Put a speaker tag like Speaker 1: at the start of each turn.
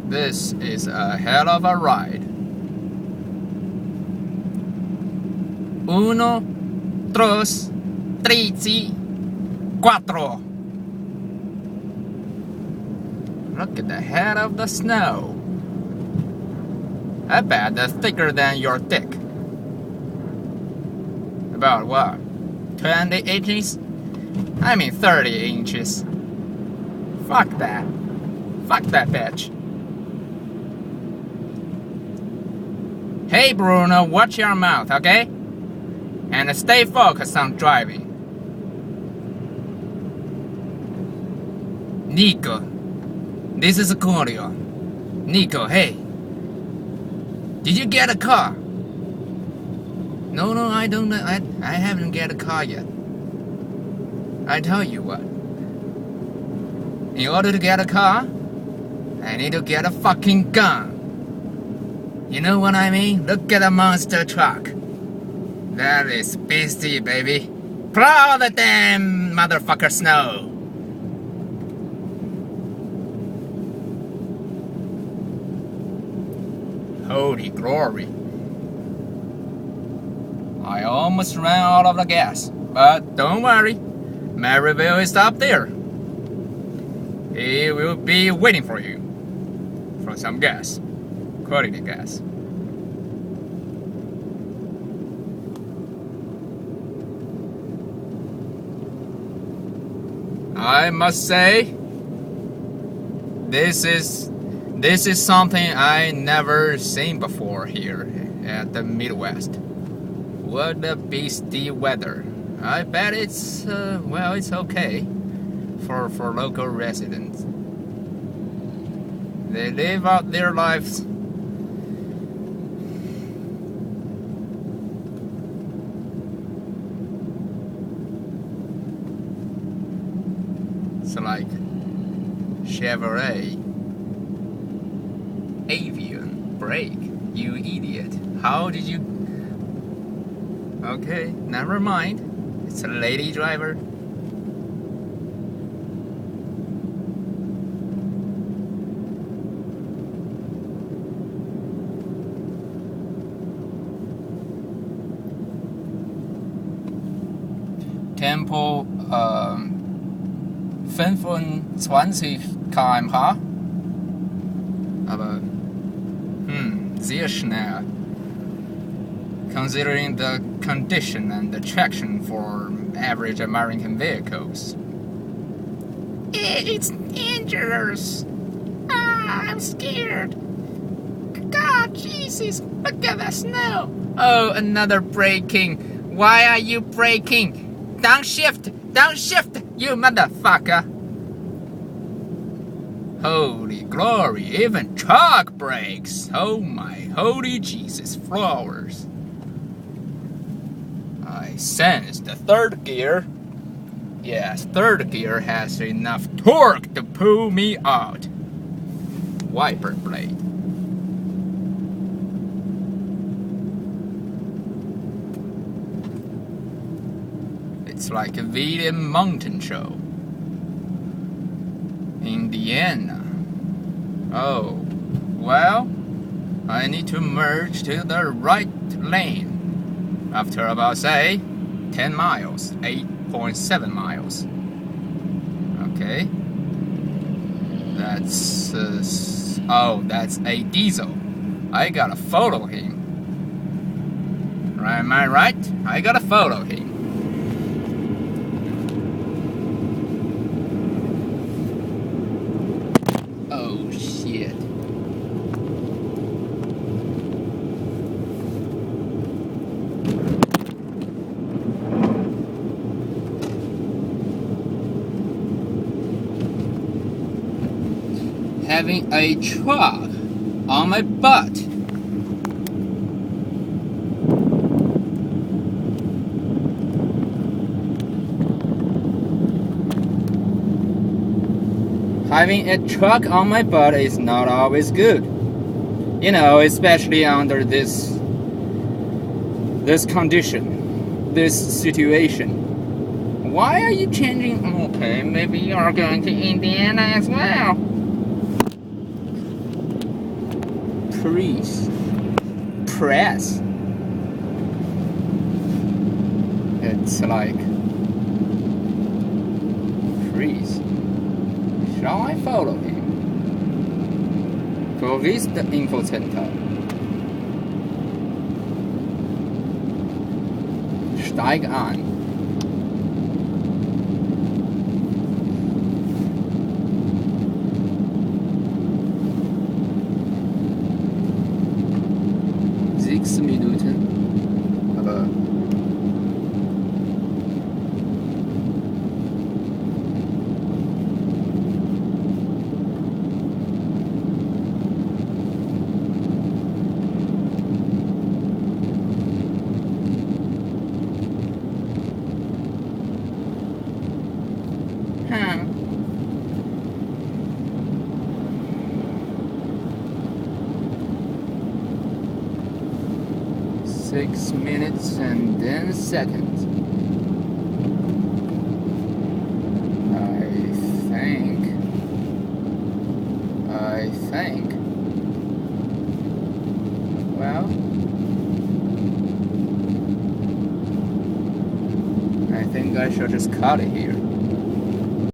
Speaker 1: This is a hell of a ride. Uno, dos, tres, cuatro. Look at the head of the snow. I bet that's thicker than your dick. About what? 20 inches? I mean 30 inches. Fuck that. Fuck that bitch. Hey Bruno, watch your mouth, okay? And stay focused on driving. Nico, this is Corio. Nico, hey. Did you get a car? No, I don't. I haven't get a car yet. I tell you what. In order to get a car, I need to get a fucking gun. You know what I mean? Look at a monster truck. That is beastie, baby. Plow the damn motherfucker snow. Holy glory. I almost ran out of the gas, but don't worry. Maryville is up there. He will be waiting for you for some gas. Quality gas. I must say, this is something I never seen before here at the Midwest. What a beastly weather. I bet it's it's okay for local residents. They live out their lives. It's like Chevrolet Avian brake, you idiot. How did you... Okay, never mind. It's a lady driver. Tempo 25 km/h. Aber sehr schnell. Considering the condition and the traction for average American vehicles. It's dangerous. I'm scared. God, Jesus, look at the snow. Oh, another braking. Why are you braking? Downshift, you motherfucker. Holy glory, even truck brakes. Oh my holy Jesus flowers. I sense the third gear. Yes, third gear has enough torque to pull me out. Wiper blade. It's like a William Mountain show. Indiana. Oh, well, I need to merge to the right lane. After about, say, 10 miles, 8.7 miles. Okay. That's, that's a diesel. I gotta follow him. Am I right? I gotta follow him. Oh, shit. Having a truck on my butt. Having a truck on my butt is not always good. You know, especially under this condition, this situation. Why are you changing? Okay, maybe you're going to Indiana as well. Please press. It's like, please, shall I follow him? Provis the info center. Steig an. Sechs Minuten. Aber hm. 6 minutes and 10 seconds. I think. Well, I think I shall just cut it here.